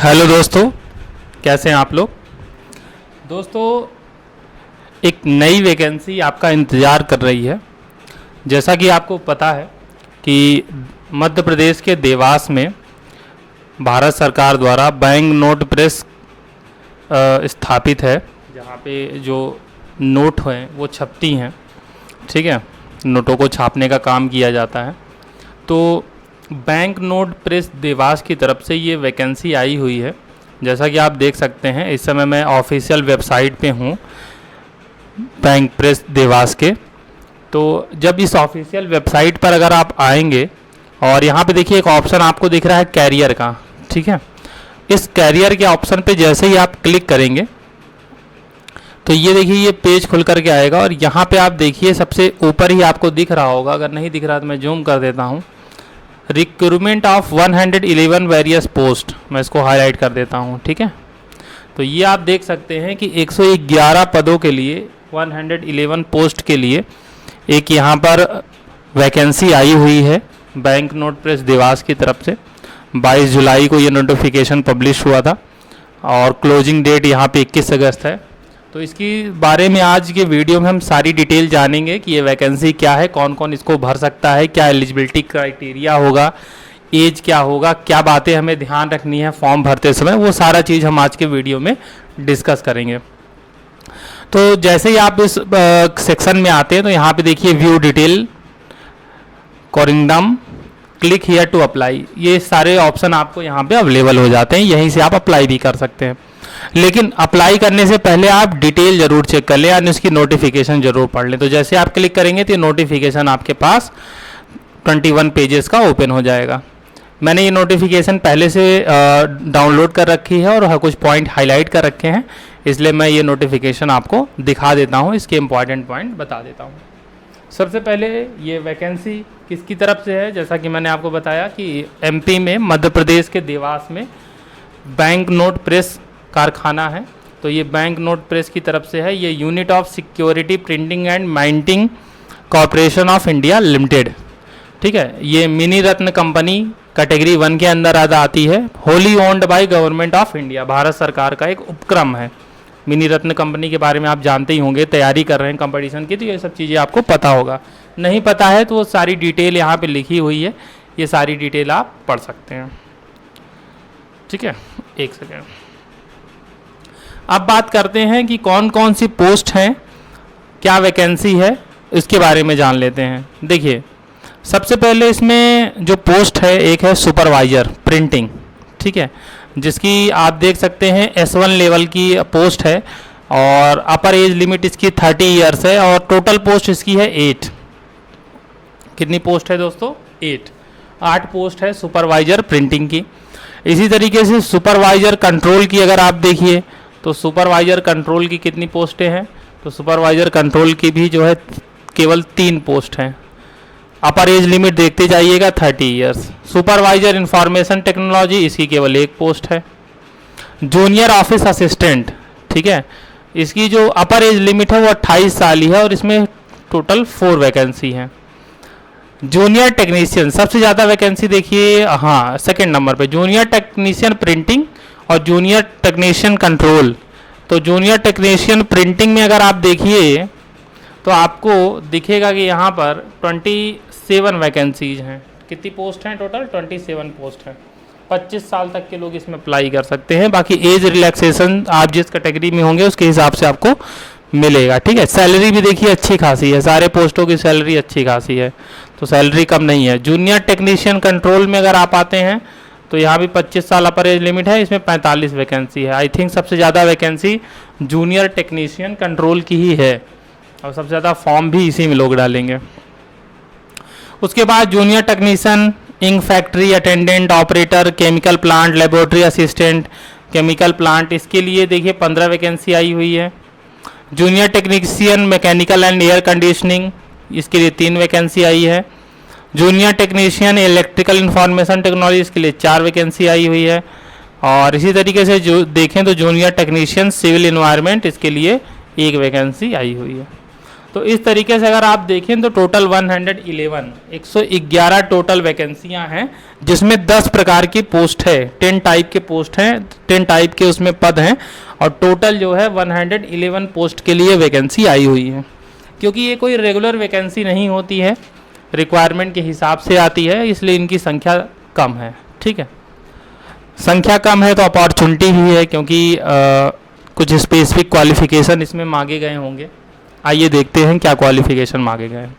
Hello दोस्तों, कैसे हैं आप लोग। दोस्तों, एक नई वैकेंसी आपका इंतज़ार कर रही है। जैसा कि आपको पता है कि मध्य प्रदेश के देवास में भारत सरकार द्वारा बैंक नोट प्रेस स्थापित है, जहाँ पे जो नोट हैं वो छपती हैं। ठीक है, नोटों को छापने का काम किया जाता है। तो बैंक नोट प्रेस देवास की तरफ से ये वैकेंसी आई हुई है। जैसा कि आप देख सकते हैं, इस समय मैं ऑफिशियल वेबसाइट पे हूँ बैंक प्रेस देवास के। तो जब इस ऑफिशियल वेबसाइट पर अगर आप आएंगे और यहाँ पे देखिए एक ऑप्शन आपको दिख रहा है कैरियर का। ठीक है, इस कैरियर के ऑप्शन पे जैसे ही आप क्लिक करेंगे तो ये देखिए ये पेज खुल करके आएगा और यहाँ पे आप देखिए सबसे ऊपर ही आपको दिख रहा होगा, अगर नहीं दिख रहा तो मैं जूम कर देता हूँ, रिक्रूटमेंट ऑफ 111 वेरियस पोस्ट। मैं इसको हाईलाइट कर देता हूँ। ठीक है, तो ये आप देख सकते हैं कि 111 पदों के लिए 111 पोस्ट के लिए एक यहाँ पर वैकेंसी आई हुई है बैंक नोट प्रेस देवास की तरफ से। 22 जुलाई को ये नोटिफिकेशन पब्लिश हुआ था और क्लोजिंग डेट यहाँ पे 21 अगस्त है। तो इसकी बारे में आज के वीडियो में हम सारी डिटेल जानेंगे कि ये वैकेंसी क्या है, कौन कौन इसको भर सकता है, क्या एलिजिबिलिटी क्राइटेरिया होगा, एज क्या होगा, क्या बातें हमें ध्यान रखनी है फॉर्म भरते समय, वो सारा चीज़ हम आज के वीडियो में डिस्कस करेंगे। तो जैसे ही आप इस सेक्शन में आते हैं तो यहाँ पे देखिए view detail corrigendum, click here to apply, ये सारे ऑप्शन आपको यहाँ पे अवेलेबल हो जाते हैं। यहीं से आप अप्लाई भी कर सकते हैं, लेकिन अप्लाई करने से पहले आप डिटेल जरूर चेक कर लें यानी उसकी नोटिफिकेशन जरूर पढ़ लें। तो जैसे आप क्लिक करेंगे तो ये नोटिफिकेशन आपके पास 21 पेजेस का ओपन हो जाएगा। मैंने ये नोटिफिकेशन पहले से डाउनलोड कर रखी है और कुछ पॉइंट हाईलाइट कर रखे हैं, इसलिए मैं ये नोटिफिकेशन आपको दिखा देता हूँ, इसके इंपॉर्टेंट पॉइंट बता देता हूँ। सबसे पहले ये वैकेंसी किसकी तरफ से है, जैसा कि मैंने आपको बताया कि एमपी में मध्य प्रदेश के देवास में बैंक नोट प्रेस कारखाना है। तो ये बैंक नोट प्रेस की तरफ से है। ये unit of security printing and minting corporation of India limited. ठीक है, ये मिनी रत्न कंपनी कैटेगरी 1 के अंदर आती है। Wholly owned by government of India, Bharat सरकार का एक उपक्रम है। मिनी रत्न कंपनी के बारे में आप जानते ही होंगे, तैयारी कर रहे हैं कंपटीशन की, तो ये सब चीज़ें आपको पता होगा। नहीं पता है तो वो सारी डिटेल यहाँ पे लिखी हुई है, ये सारी डिटेल आप पढ़ सकते हैं। ठीक है, एक सेकेंड। अब बात करते हैं कि कौन कौन सी पोस्ट हैं, क्या वैकेंसी है, इसके बारे में जान लेते हैं। देखिए, सबसे पहले इसमें जो पोस्ट है एक है सुपरवाइजर प्रिंटिंग। ठीक है, जिसकी आप देख सकते हैं S1 लेवल की पोस्ट है और अपर एज लिमिट इसकी 30 ईयर्स है और टोटल पोस्ट इसकी है 8। कितनी पोस्ट है दोस्तों? 8 पोस्ट है सुपरवाइजर प्रिंटिंग की। इसी तरीके से सुपरवाइजर कंट्रोल की अगर आप देखिए तो सुपरवाइजर कंट्रोल की कितनी पोस्टें हैं, तो सुपरवाइजर कंट्रोल की भी जो है केवल 3 पोस्ट हैं। अपर एज लिमिट देखते जाइएगा 30 ईयर्स। सुपरवाइजर इंफॉर्मेशन टेक्नोलॉजी, इसकी केवल 1 पोस्ट है। जूनियर ऑफिस असिस्टेंट, ठीक है, इसकी जो अपर एज लिमिट है वो 28 साल ही है और इसमें टोटल 4 वैकेंसी हैं। जूनियर टेक्नीशियन, सबसे ज़्यादा वैकेंसी देखिए, हाँ, सेकेंड नंबर पे जूनियर टेक्नीशियन प्रिंटिंग और जूनियर टेक्नीशियन कंट्रोल। तो जूनियर टेक्नीशियन प्रिंटिंग में अगर आप देखिए तो आपको दिखेगा कि यहाँ पर 27 वैकेंसीज हैं। कितनी पोस्ट हैं टोटल? 27 पोस्ट हैं। 25 साल तक के लोग इसमें अप्लाई कर सकते हैं। बाकी एज रिलैक्सेशन आप जिस कैटेगरी में होंगे उसके हिसाब से आपको मिलेगा। ठीक है, सैलरी भी देखिए अच्छी खासी है, सारे पोस्टों की सैलरी अच्छी खासी है, तो सैलरी कम नहीं है। जूनियर टेक्नीशियन कंट्रोल में अगर आप आते हैं तो यहाँ भी 25 साल अपर एज लिमिट है, इसमें 45 वैकेंसी है। आई थिंक सबसे ज़्यादा वैकेंसी जूनियर टेक्नीशियन कंट्रोल की ही है और सबसे ज़्यादा फॉर्म भी इसी में लोग डालेंगे। उसके बाद junior technician ink factory attendant operator, chemical plant laboratory assistant chemical plant, इसके लिए देखिए 15 वैकेंसी आई हुई है। Junior technician mechanical and air conditioning, इसके लिए 3 वैकेंसी आई है। Junior technician electrical information technology, इसके लिए 4 वैकेंसी आई हुई है। और इसी तरीके से जो देखें तो जूनियर टेक्नीशियन सिविल इन्वायरमेंट, इसके लिए 1 वैकेंसी आई हुई है। तो इस तरीके से अगर आप देखें तो टोटल 111 टोटल वैकेंसियां हैं, जिसमें 10 प्रकार की पोस्ट है, 10 टाइप के पोस्ट हैं, 10 टाइप के उसमें पद हैं, और टोटल जो है 111 पोस्ट के लिए वैकेंसी आई हुई है। क्योंकि ये कोई रेगुलर वैकेंसी नहीं होती है, रिक्वायरमेंट के हिसाब से आती है, इसलिए इनकी संख्या कम है। ठीक है, संख्या कम है तो अपॉर्चुनिटी भी है, क्योंकि कुछ स्पेसिफिक क्वालिफिकेशन इसमें मांगे गए होंगे। आइए देखते हैं क्या क्वालिफिकेशन मांगे गए हैं।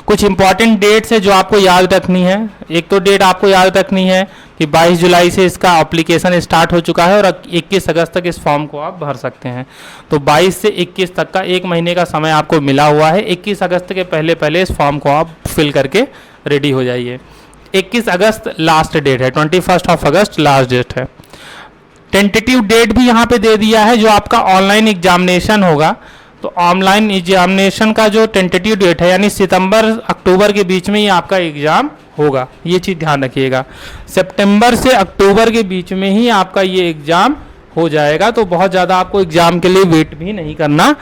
कुछ इंपॉर्टेंट डेट्स है जो आपको याद रखनी है। एक तो डेट आपको याद रखनी है कि 22 जुलाई से इसका एप्लीकेशन स्टार्ट हो चुका है और 21 अगस्त तक इस फॉर्म को आप भर सकते हैं। तो 22 से 21 तक का 1 महीने का समय आपको मिला हुआ है। 21 अगस्त के पहले पहले इस फॉर्म को आप फिल करके रेडी हो जाइए। 21 अगस्त लास्ट डेट है, 21 अगस्त लास्ट डेट है। टेंटेटिव डेट भी यहाँ पे दे दिया है जो आपका ऑनलाइन एग्जामिनेशन होगा। तो ऑनलाइन एग्जामिनेशन का जो टेंटेटिव डेट है, यानी सितंबर अक्टूबर के बीच में ही आपका एग्ज़ाम होगा, ये चीज़ ध्यान रखिएगा। सितंबर से अक्टूबर के बीच में ही आपका ये एग्ज़ाम हो जाएगा, तो बहुत ज़्यादा आपको एग्ज़ाम के लिए वेट भी नहीं करना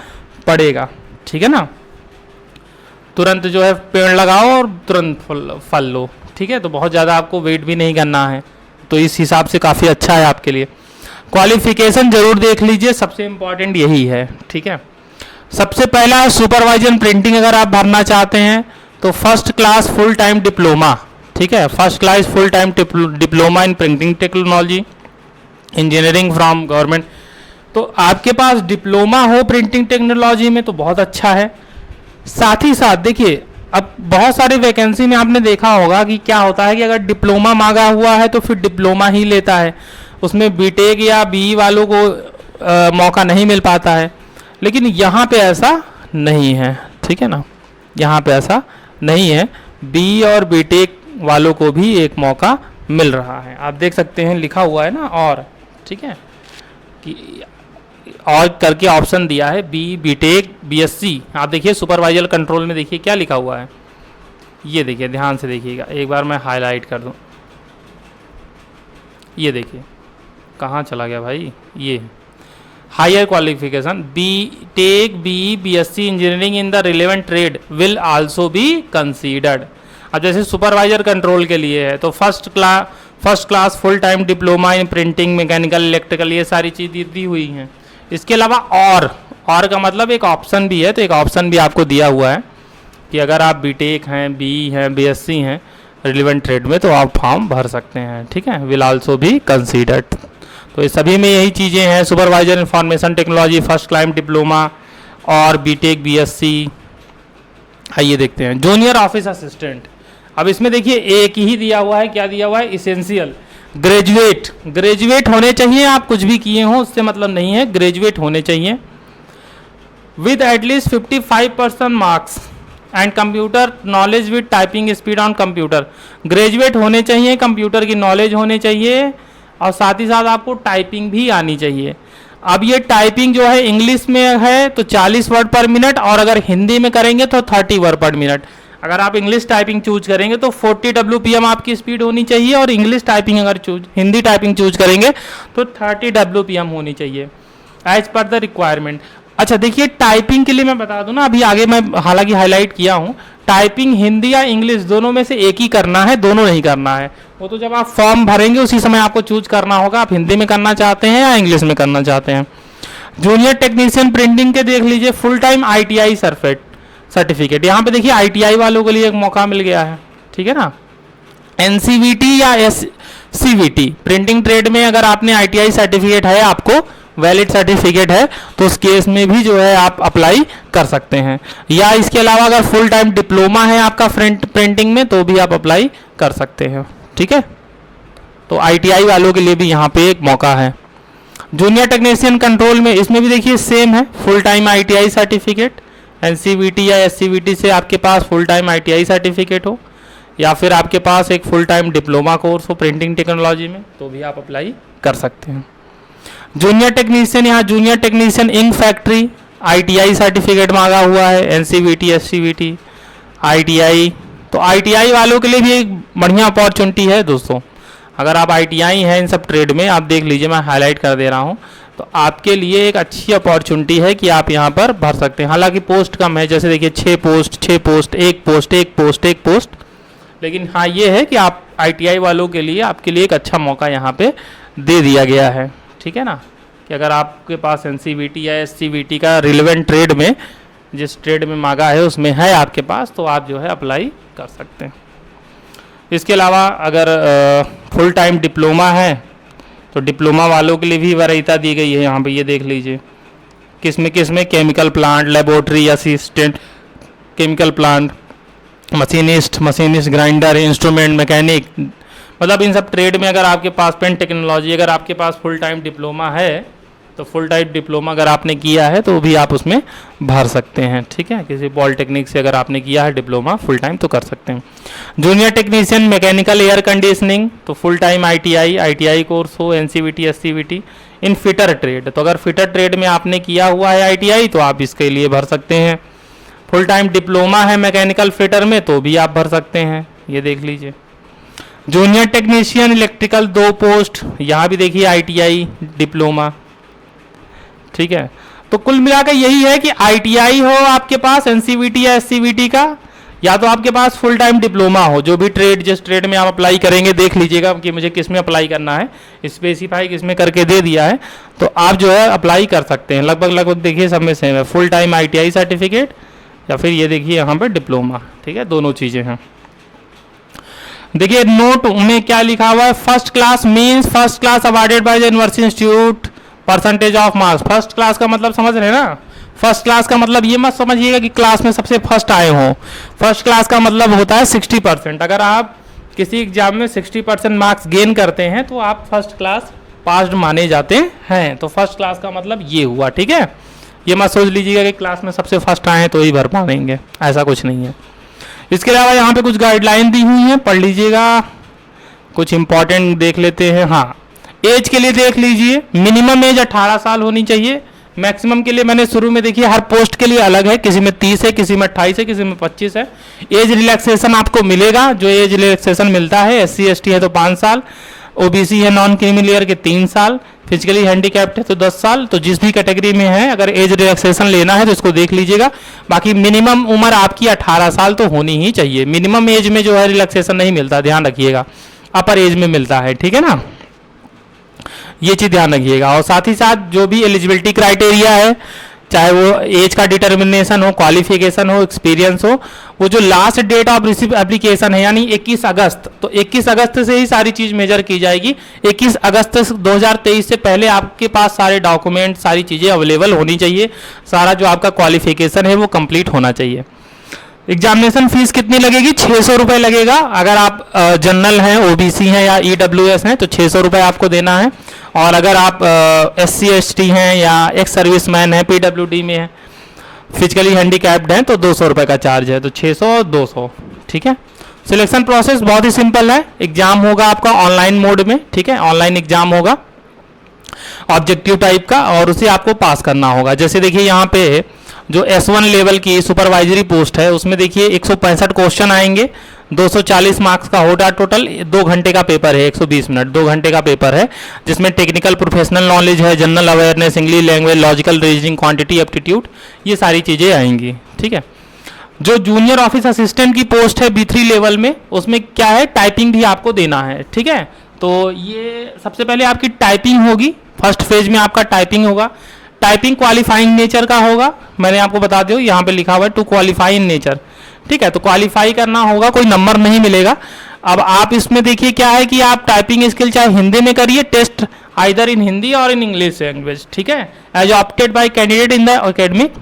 पड़ेगा। ठीक है ना, तुरंत जो है पेड़ लगाओ और तुरंत फल लो। ठीक है, तो बहुत ज़्यादा आपको वेट भी नहीं करना है, तो इस हिसाब से काफ़ी अच्छा है आपके लिए। क्वालिफिकेशन जरूर देख लीजिए, सबसे इम्पॉर्टेंट यही है। ठीक है, सबसे पहला सुपरवाइजर प्रिंटिंग अगर आप भरना चाहते हैं तो first class full time diploma. ठीक है, first class full time diploma in printing technology engineering from government. तो आपके पास डिप्लोमा हो प्रिंटिंग टेक्नोलॉजी में तो बहुत अच्छा है। साथ ही साथ देखिए, अब बहुत सारी वैकेंसी में आपने देखा होगा कि क्या होता है कि अगर डिप्लोमा मांगा हुआ है तो फिर डिप्लोमा ही लेता है, उसमें बीटेक या बीई वालों को मौका नहीं मिल पाता है। लेकिन यहाँ पे ऐसा नहीं है। ठीक है ना, यहाँ पे ऐसा नहीं है, बी और बीटेक वालों को भी एक मौका मिल रहा है। आप देख सकते हैं लिखा हुआ है ना, और ठीक है कि और करके ऑप्शन दिया है, बी बीटेक बीएससी। आप देखिए सुपरवाइजर कंट्रोल में देखिए क्या लिखा हुआ है, ये देखिए ध्यान से देखिएगा, एक बार मैं हाईलाइट कर दूं, ये देखिए कहाँ चला गया भाई, ये higher qualification BTech B BSc engineering in the relevant trade will also be considered. अब जैसे सुपरवाइजर कंट्रोल के लिए है तो first class full time diploma in printing mechanical electrical, ये सारी चीज़ दी हुई हैं। इसके अलावा और का मतलब एक ऑप्शन भी है, तो एक ऑप्शन भी आपको दिया हुआ है कि अगर आप बीटेक हैं, बी हैं, बीएससी हैं रिलेवेंट ट्रेड में तो आप फॉर्म भर सकते हैं। ठीक है, विल आल्सो बी कंसीडर्ड। तो इस सभी में यही चीज़ें हैं, supervisor information technology first class diploma और बीटेक बीएससी। आइए देखते हैं जूनियर ऑफिस असिस्टेंट। अब इसमें देखिए एक ही दिया हुआ है, क्या दिया हुआ है, इसेंशियल ग्रेजुएट होने चाहिए, आप कुछ भी किए हो उससे मतलब नहीं है, ग्रेजुएट होने चाहिए with at least 55% marks and computer knowledge with typing speed on computer. Graduate होने चाहिए, कंप्यूटर की नॉलेज होने चाहिए और साथ ही साथ आपको टाइपिंग भी आनी चाहिए। अब ये टाइपिंग जो है इंग्लिश में है तो 40 वर्ड पर मिनट, और अगर हिंदी में करेंगे तो 30 वर्ड पर मिनट। अगर आप इंग्लिश टाइपिंग चूज करेंगे तो 40 WPM आपकी स्पीड होनी चाहिए, और इंग्लिश टाइपिंग अगर हिंदी टाइपिंग चूज करेंगे तो 30 WPM होनी चाहिए एज पर द रिक्वायरमेंट। अच्छा देखिए, टाइपिंग के लिए मैं बता दूं ना, अभी आगे मैं हालांकि हाईलाइट किया हूं, टाइपिंग हिंदी या इंग्लिश दोनों में से एक ही करना है, दोनों नहीं करना है। वो तो जब आप फॉर्म भरेंगे उसी समय आपको चूज करना होगा आप हिंदी में करना चाहते हैं या इंग्लिश में करना चाहते हैं। जूनियर टेक्नीशियन प्रिंटिंग के देख लीजिए, फुल टाइम ITI सर्टिफिकेट। यहाँ पे देखिए ITI वालों के लिए एक मौका मिल गया है। ठीक है ना, NCVT या SCVT प्रिंटिंग ट्रेड में अगर आपने ITI सर्टिफिकेट है, आपको वैलिड सर्टिफिकेट है, तो उस केस में भी जो है आप अप्लाई कर सकते हैं। या इसके अलावा अगर फुल टाइम डिप्लोमा है आपका प्रिंटिंग में तो भी आप अप्लाई कर सकते हैं। ठीक है, तो ITI वालों के लिए भी यहाँ पे एक मौका है। जूनियर टेक्नीशियन कंट्रोल में इसमें भी देखिए सेम है, full time ITI certificate, NCVT या SCVT से आपके पास फुल टाइम ITI सर्टिफिकेट हो, या फिर आपके पास एक फुल टाइम डिप्लोमा कोर्स हो प्रिंटिंग टेक्नोलॉजी में, तो भी आप अप्लाई कर सकते हैं। जूनियर टेक्नीशियन, यहाँ junior technician in factory ITI certificate मांगा हुआ है, NCVT SCVT ITI। तो ITI वालों के लिए भी एक बढ़िया अपॉर्चुनिटी है दोस्तों। अगर आप ITI हैं इन सब ट्रेड में, आप देख लीजिए मैं हाईलाइट कर दे रहा हूँ, तो आपके लिए एक अच्छी अपॉर्चुनिटी है कि आप यहाँ पर भर सकते हैं। हालांकि पोस्ट कम है, जैसे देखिए 6 post, 6 post, 1 post, 1 post, 1 post, लेकिन हाँ ये है कि आप ITI वालों के लिए आपके लिए एक अच्छा मौका यहाँ पे दे दिया गया है, ठीक है ना, कि अगर आपके पास NCVT या SCVT का रिलेवेंट ट्रेड में, जिस ट्रेड में मांगा है उसमें है आपके पास, तो आप जो है अप्लाई कर सकते हैं। इसके अलावा अगर फुल टाइम डिप्लोमा है तो डिप्लोमा वालों के लिए भी वरीयता दी गई है। यहाँ पे ये देख लीजिए किसमें chemical plant, laboratory assistant, chemical plant, machinist, grinder, instrument, mechanic, मतलब इन सब ट्रेड में अगर आपके पास पेन टेक्नोलॉजी, अगर आपके पास फुल टाइम डिप्लोमा है तो फुल टाइम डिप्लोमा अगर आपने किया है तो भी आप उसमें भर सकते हैं, ठीक है। किसी पॉलिटेक्निक से अगर आपने किया है डिप्लोमा फुल टाइम तो कर सकते हैं। Junior technician mechanical air conditioning तो फुल टाइम ITI कोर्स हो, NCVT SCVT इन फिटर ट्रेड, तो अगर फिटर ट्रेड में आपने किया हुआ है ITI तो आप इसके लिए भर सकते हैं। फुल टाइम डिप्लोमा है मैकेनिकल फिटर में तो भी आप भर सकते हैं, ये देख लीजिए। जूनियर टेक्नीशियन इलेक्ट्रिकल 2 पोस्ट, यहाँ भी देखिए ITI डिप्लोमा, ठीक है। तो कुल मिलाकर यही है कि ITI हो आपके पास NCVT या SCVT का, या तो आपके पास फुल टाइम डिप्लोमा हो, जो भी ट्रेड जिस ट्रेड में आप अप्लाई करेंगे देख लीजिएगा कि मुझे किस में अप्लाई करना है, स्पेसिफाई किस में करके दे दिया है, तो आप जो है अप्लाई कर सकते हैं। लगभग देखिए सब में सेम है, फुल टाइम ITI सर्टिफिकेट या फिर ये देखिए यहाँ पर डिप्लोमा, ठीक है, दोनों चीज़ें हैं। देखिए नोट में क्या लिखा हुआ है, first class means first class awarded by the university institute, percentage of marks. First class का मतलब समझ रहे हैं ना, फर्स्ट क्लास का मतलब ये मत समझिएगा कि क्लास में सबसे फर्स्ट आए हों। फर्स्ट क्लास का मतलब होता है 60%। अगर आप किसी एग्जाम में 60% मार्क्स गेन करते हैं तो आप फर्स्ट क्लास पास्ड माने जाते हैं। तो फर्स्ट क्लास का मतलब ये हुआ, ठीक है। ये मत सोच लीजिएगा कि क्लास में सबसे फर्स्ट आए तो ही भर पाएंगे, ऐसा कुछ नहीं है। इसके अलावा यहाँ पे कुछ गाइडलाइन दी हुई हैं, पढ़ लीजिएगा। कुछ इंपॉर्टेंट देख लेते हैं। हाँ, एज के लिए देख लीजिए, मिनिमम एज 18 साल होनी चाहिए। मैक्सिमम के लिए मैंने शुरू में देखिए हर पोस्ट के लिए अलग है, किसी में 30 है, किसी में 28 है, किसी में 25 है। एज रिलैक्सेशन आपको मिलेगा, जो एज रिलैक्सेशन मिलता है, SC ST है तो 5 साल, OBC है नॉन क्रीमी लेयर के 3 साल, फिजिकली हैंडीकैप्ड है तो 10 साल। तो जिस भी कैटेगरी में है अगर एज रिलैक्सेशन लेना है तो इसको देख लीजिएगा। बाकी मिनिमम उम्र आपकी 18 साल तो होनी ही चाहिए। मिनिमम एज में जो है रिलैक्सेशन नहीं मिलता, ध्यान रखिएगा, अपर एज में मिलता है, ठीक है ना, ये चीज़ ध्यान रखिएगा। और साथ ही साथ जो भी एलिजिबिलिटी क्राइटेरिया है, चाहे वो एज का डिटर्मिनेशन हो, क्वालिफिकेशन हो, एक्सपीरियंस हो, वो जो last date of receive application है यानी 21 अगस्त, तो 21 अगस्त से ही सारी चीज़ मेजर की जाएगी। 21 अगस्त 2023 से पहले आपके पास सारे डॉक्यूमेंट, सारी चीज़ें अवेलेबल होनी चाहिए, सारा जो आपका क्वालिफिकेशन है वो कंप्लीट होना चाहिए। एग्जामिनेशन फीस कितनी लगेगी? 600 रुपये लगेगा। अगर आप जनरल हैं, OBC हैं या EWS हैं तो 600 रुपये आपको देना है। और अगर आप SC ST हैं या एक्स सर्विसमैन हैं, PWD में हैं, फिजिकली हैंडीकैप्ड हैं तो 200 रुपये का चार्ज है। तो 600 और 200, ठीक है। सिलेक्शन प्रोसेस बहुत ही सिंपल है। एग्जाम होगा आपका ऑनलाइन मोड में, ठीक है, ऑनलाइन एग्जाम होगा ऑब्जेक्टिव टाइप का, और उसे आपको पास करना होगा। जैसे देखिए यहाँ पे जो S1 लेवल की सुपरवाइजरी पोस्ट है उसमें देखिए 165 क्वेश्चन आएंगे, 240 मार्क्स का होगा टोटल। 2 घंटे का पेपर है, 120 मिनट, 2 घंटे का पेपर है, जिसमें टेक्निकल प्रोफेशनल नॉलेज है, general awareness, English language, logical reasoning, quantity aptitude, ये सारी चीज़ें आएंगी, ठीक है। जो जूनियर ऑफिस असिस्टेंट की पोस्ट है B3 लेवल में, उसमें क्या है, टाइपिंग भी आपको देना है, ठीक है। तो ये सबसे पहले आपकी टाइपिंग होगी, फर्स्ट फेज में आपका टाइपिंग होगा। टाइपिंग क्वालिफाइंग नेचर का होगा, मैंने आपको बता दिया यहाँ पे लिखा हुआ है टू क्वालिफाई इन नेचर, ठीक है। तो क्वालिफाई करना होगा, कोई नंबर नहीं मिलेगा। अब आप इसमें देखिए क्या है कि आप टाइपिंग स्किल चाहे हिंदी में करिए, टेस्ट आइदर इन हिंदी और इन इंग्लिश लैंग्वेज, ठीक है, as opted by candidate in the academic.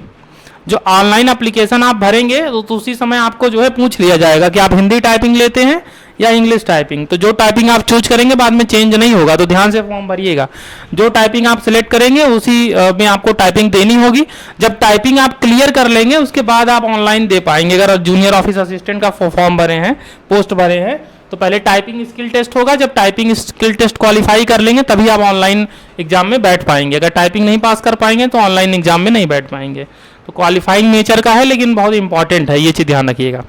जो ऑनलाइन एप्लीकेशन आप भरेंगे तो उसी समय आपको जो है पूछ लिया जाएगा कि आप हिंदी टाइपिंग लेते हैं या इंग्लिश टाइपिंग। तो जो टाइपिंग आप चूज करेंगे बाद में चेंज नहीं होगा, तो ध्यान से फॉर्म भरिएगा। जो टाइपिंग आप सिलेक्ट करेंगे उसी में आपको टाइपिंग देनी होगी। जब टाइपिंग आप क्लियर कर लेंगे उसके बाद आप ऑनलाइन दे पाएंगे। अगर जूनियर ऑफिस असिस्टेंट का फॉर्म भरे हैं, पोस्ट भरे हैं, तो पहले टाइपिंग स्किल टेस्ट होगा। जब टाइपिंग स्किल टेस्ट क्वालिफाई कर लेंगे तभी आप ऑनलाइन एग्जाम में बैठ पाएंगे। अगर टाइपिंग नहीं पास कर पाएंगे तो ऑनलाइन एग्जाम में नहीं बैठ पाएंगे। तो क्वालिफाइंग नेचर का है, लेकिन बहुत इंपॉर्टेंट है, ये चीज़ ध्यान रखिएगा।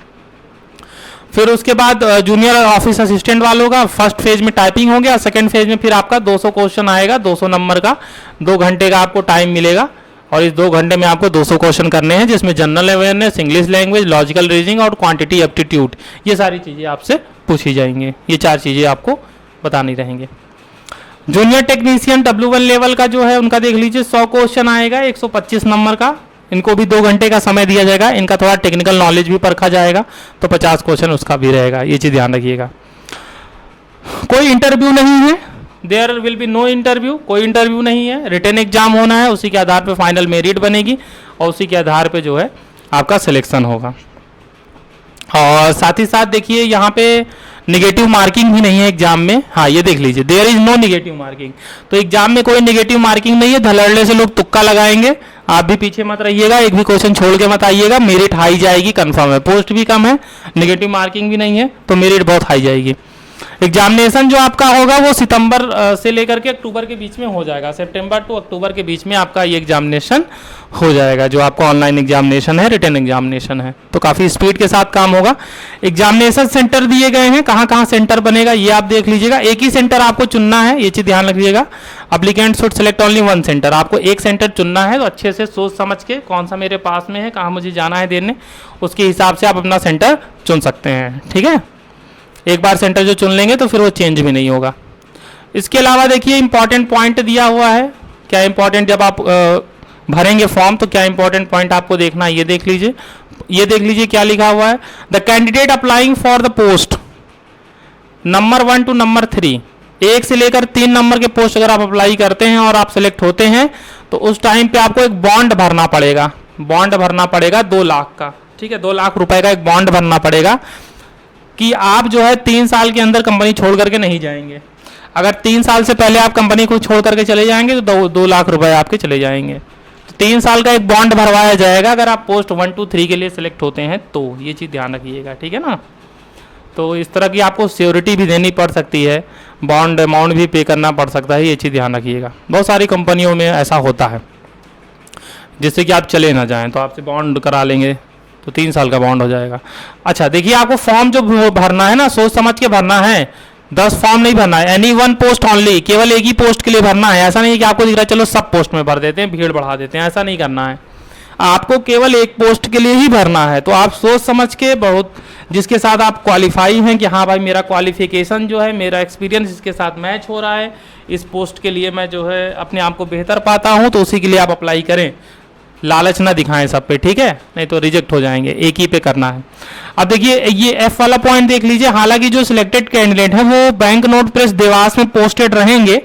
फिर उसके बाद जूनियर ऑफिस असिस्टेंट वालों का फर्स्ट फेज में टाइपिंग हो गया, सेकंड फेज में फिर आपका 200 क्वेश्चन आएगा, 200 नंबर का, 2 घंटे का आपको टाइम मिलेगा और इस 2 घंटे में आपको 200 क्वेश्चन करने हैं, जिसमें general awareness, English language, logical reasoning और क्वांटिटी एप्टीट्यूड, ये सारी चीज़ें आपसे पूछी जाएंगी। ये 4 चीज़ें आपको बतानी रहेंगे। जूनियर टेक्नीशियन W1 लेवल का जो है उनका देख लीजिए 100 क्वेश्चन आएगा, 125 नंबर का, इनको भी 2 घंटे का समय दिया जाएगा, इनका थोड़ा टेक्निकल नॉलेज भी परखा जाएगा, तो 50 क्वेश्चन उसका भी रहेगा, ये चीज़ ध्यान रखिएगा। कोई इंटरव्यू नहीं है, there will be no interview, कोई इंटरव्यू नहीं है, रिटन एग्जाम होना है, उसी के आधार पे फाइनल मेरिट बनेगी और उसी के आधार पे जो है आपका सिलेक्शन होगा। और साथ ही साथ देखिए यहाँ पे निगेटिव मार्किंग भी नहीं है एग्जाम में, हाँ ये देख लीजिए, there is no negative marking, तो एग्जाम में कोई निगेटिव मार्किंग नहीं है, धड़ल्ले से लोग तुक्का लगाएंगे, आप भी पीछे मत रहिएगा, एक भी क्वेश्चन छोड़ के मत आइएगा, मेरिट हाई जाएगी कंफर्म है, पोस्ट भी कम है, निगेटिव मार्किंग भी नहीं है, तो मेरिट बहुत हाई जाएगी। एग्जामिनेशन जो आपका होगा वो सितंबर से लेकर के अक्टूबर के बीच में हो जाएगा, सितंबर टू अक्टूबर के बीच में आपका ये एग्जामिनेशन हो जाएगा, जो आपका ऑनलाइन एग्जामिनेशन है, रिटन एग्जामिनेशन है, तो काफ़ी स्पीड के साथ काम होगा। एग्जामिनेशन सेंटर दिए गए हैं, कहाँ कहाँ सेंटर बनेगा ये आप देख लीजिएगा, एक ही सेंटर आपको चुनना है, ये चीज़ ध्यान रखिएगा। Applicant should select only 1 centre, आपको एक सेंटर चुनना है, तो अच्छे से सोच समझ के कौन सा मेरे पास में है, कहाँ मुझे जाना है देने, उसके हिसाब से आप अपना सेंटर चुन सकते हैं, ठीक है। एक बार सेंटर जो चुन लेंगे तो फिर वो चेंज भी नहीं होगा। इसके अलावा देखिए इंपॉर्टेंट पॉइंट दिया हुआ है, क्या इंपॉर्टेंट, जब आप भरेंगे फॉर्म तो क्या इंपॉर्टेंट पॉइंट आपको देखना है, ये देख लीजिए, ये देख लीजिए क्या लिखा हुआ है, the candidate applying for the post number 1 to number 3, 1 से लेकर 3 नंबर के पोस्ट अगर आप अप्लाई करते हैं और आप सिलेक्ट होते हैं तो उस टाइम पे आपको एक बॉन्ड भरना पड़ेगा, बॉन्ड भरना पड़ेगा 2 लाख का, ठीक है, 2 लाख रुपए का एक बॉन्ड भरना पड़ेगा कि आप जो है 3 साल के अंदर कंपनी छोड़ करके नहीं जाएंगे। अगर 3 साल से पहले आप कंपनी को छोड़ करके चले जाएंगे तो 2 लाख रुपए आपके चले जाएंगे। तो 3 साल का एक बॉन्ड भरवाया जाएगा अगर आप पोस्ट 1 2 3 के लिए सिलेक्ट होते हैं, तो ये चीज़ ध्यान रखिएगा, ठीक है ना। तो इस तरह की आपको सिक्योरिटी भी देनी पड़ सकती है, बॉन्ड अमाउंट भी पे करना पड़ सकता है, ये चीज़ ध्यान रखिएगा। बहुत सारी कंपनियों में ऐसा होता है, जिससे कि आप चले ना जाएं तो आपसे बॉन्ड करा लेंगे, तो 3 साल का बॉन्ड हो जाएगा। अच्छा देखिए, आपको फॉर्म जो भरना है ना, सोच समझ के भरना है, 10 फॉर्म नहीं भरना है, एनी 1 पोस्ट ऑनली, केवल एक ही पोस्ट के लिए भरना है। ऐसा नहीं कि आपको दिख रहा है चलो सब पोस्ट में भर देते हैं, भीड़ बढ़ा देते हैं, ऐसा नहीं करना है, आपको केवल एक पोस्ट के लिए ही भरना है। तो आप सोच समझ के, बहुत जिसके साथ आप क्वालिफाई हैं कि हाँ भाई मेरा क्वालिफिकेशन जो है, मेरा एक्सपीरियंस इसके साथ मैच हो रहा है, इस पोस्ट के लिए मैं जो है अपने आप को बेहतर पाता हूँ, तो उसी के लिए आप अप्लाई करें, लालच ना दिखाएं सब पे, ठीक है, नहीं तो रिजेक्ट हो जाएंगे, एक ही पे करना है। अब देखिए ये एफ वाला पॉइंट देख लीजिए, हालांकि जो सिलेक्टेड कैंडिडेट है वो बैंक नोट प्रेस देवास में पोस्टेड रहेंगे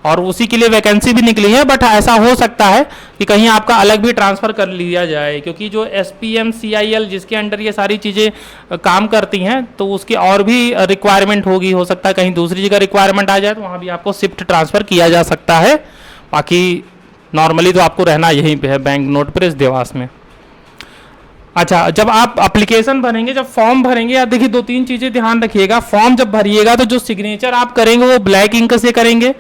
और उसी के लिए वैकेंसी भी निकली है, बट ऐसा हो सकता है कि कहीं आपका अलग भी ट्रांसफ़र कर लिया जाए, क्योंकि जो SPM CIL जिसके अंडर ये सारी चीज़ें काम करती हैं, तो उसकी और भी रिक्वायरमेंट होगी, हो सकता है कहीं दूसरी जगह रिक्वायरमेंट आ जाए तो वहाँ भी आपको शिफ्ट ट्रांसफ़र किया जा सकता है। बाकी नॉर्मली तो आपको रहना यहीं पे है, बैंक नोट प्रेस देवास में। अच्छा, जब आप एप्लीकेशन भरेंगे, जब फॉर्म भरेंगे, या देखिए 2-3 चीज़ें ध्यान रखिएगा। फॉर्म जब भरिएगा तो जो सिग्नेचर आप करेंगे वो ब्लैक इंक से करेंगे,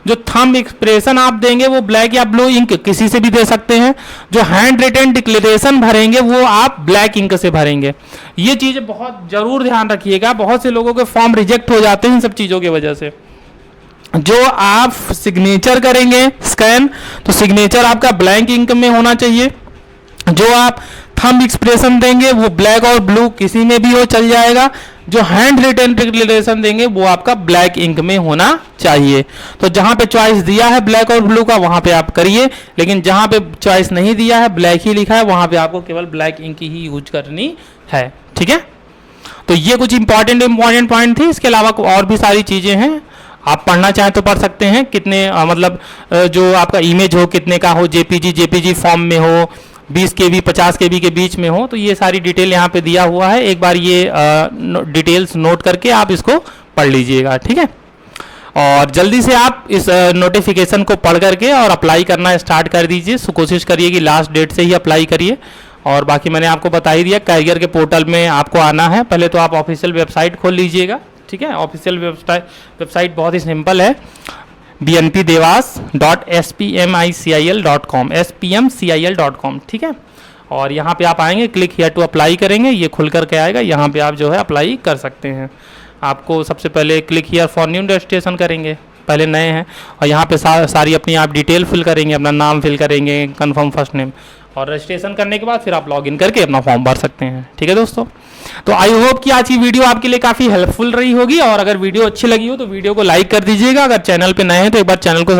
जो थंब एक्सप्रेशन आप देंगे वो ब्लैक या ब्लू इंक किसी से भी दे सकते हैं, जो हैंड रिटन डिक्लेरेशन भरेंगे वो आप ब्लैक इंक से भरेंगे। ये चीज़ें बहुत ज़रूर ध्यान रखिएगा, बहुत से लोगों के फॉर्म रिजेक्ट हो जाते हैं इन सब चीज़ों की वजह से। जो आप सिग्नेचर करेंगे स्कैन, तो सिग्नेचर आपका ब्लैक इंक में होना चाहिए, जो आप थंब एक्सप्रेशन देंगे वो ब्लैक और ब्लू किसी में भी हो चल जाएगा, जो हैंड रिटन डिक्लेरेशन देंगे वो आपका ब्लैक इंक में होना चाहिए। तो जहां पे चॉइस दिया है ब्लैक और ब्लू का वहां पे आप करिए, लेकिन जहां पे चॉइस नहीं दिया है, ब्लैक ही लिखा है, वहां पे आपको केवल ब्लैक इंक ही यूज करनी है, ठीक है। तो ये कुछ इंपॉर्टेंट पॉइंट थी, इसके अलावा और भी सारी चीजें हैं, आप पढ़ना चाहें तो पढ़ सकते हैं। कितने मतलब जो आपका इमेज हो कितने का हो, जेपीजी फॉर्म में हो, 20 KB 50 KB के बीच में हो, तो ये सारी डिटेल यहाँ पे दिया हुआ है। एक बार ये डिटेल्स नोट करके आप इसको पढ़ लीजिएगा, ठीक है। और जल्दी से आप इस नोटिफिकेशन को पढ़ करके और अप्लाई करना स्टार्ट कर दीजिए। कोशिश करिए कि लास्ट डेट से ही अप्लाई करिए। और बाकी मैंने आपको बता ही दिया, कैरियर के पोर्टल में आपको आना है। पहले तो आप ऑफिशियल वेबसाइट खोल लीजिएगा, ठीक है। ऑफिशियल वेबसाइट बहुत ही सिंपल है, bnpdevas.spmicil.com, spmcil.com, ठीक है। और यहाँ पे आप आएंगे, क्लिक हियर टू अप्लाई करेंगे, ये खुल करके आएगा, यहाँ पे आप जो है अप्लाई कर सकते हैं। आपको सबसे पहले click here for new registration करेंगे, पहले नए हैं, और यहाँ पे सारी अपनी आप डिटेल फिल करेंगे, अपना नाम फिल करेंगे, कंफर्म फर्स्ट नेम, और रजिस्ट्रेशन करने के बाद फिर आप लॉगिन करके अपना फॉर्म भर सकते हैं। ठीक है दोस्तों, तो आई होप कि आज की वीडियो आपके लिए काफ़ी हेल्पफुल रही होगी, और अगर वीडियो अच्छी लगी हो तो वीडियो को लाइक कर दीजिएगा। अगर चैनल पे नए हैं तो एक बार चैनल को